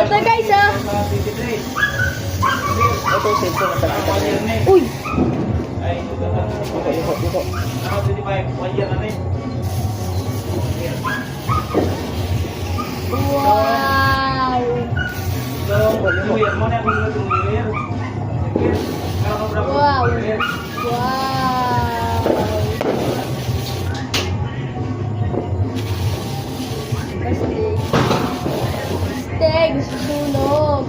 Ito guys ah. Ito, sensor na talaga. Uy. Iko. Wow. Wow. Wow. Astig. Astig. Susunog.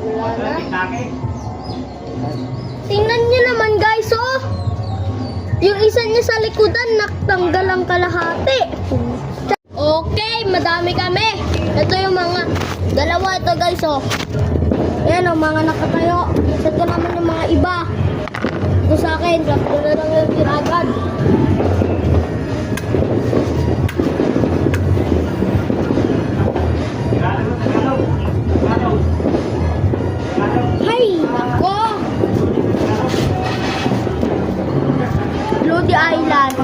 Wala na. Tingnan niyo naman guys, oh. Yung isa niya sa likodan, natanggal ang kalahati. Okay, madami kami. Ito yung mga dalawa ito guys, oh. Ayan, oh, mga nakatayo. Set ko naman yung mga iba. Ito sa akin, sakto na lang yung tiragad. Hay, ako. Lodi Island.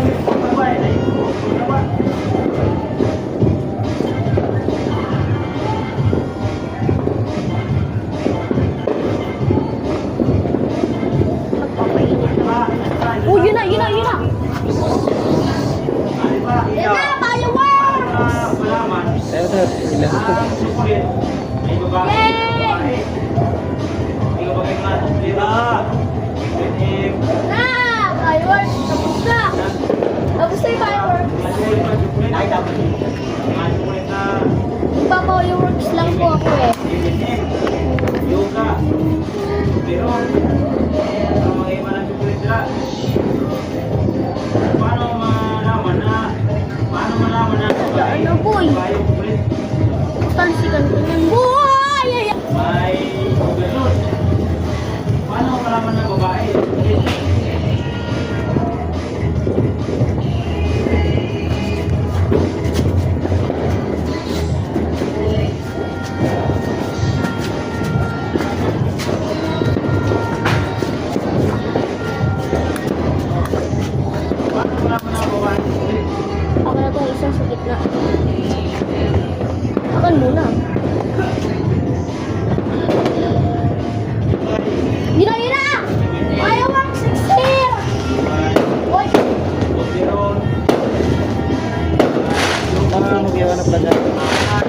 Oh, yun na. Yun na, fireworks! Ito, ilan? Yay! Na! Fireworks! Tapos na! Tapos na yung fireworks. Ipa-fireworks lang po ako eh. Ano boy? Talsikan ko yan. Buhay! May ganun. Paano malaman ng babae? Paano malaman ng babae? Ako na itong isang sa gitna. Akan muna. Yun na! Fireworks 16! Uy! Magyawa na pala.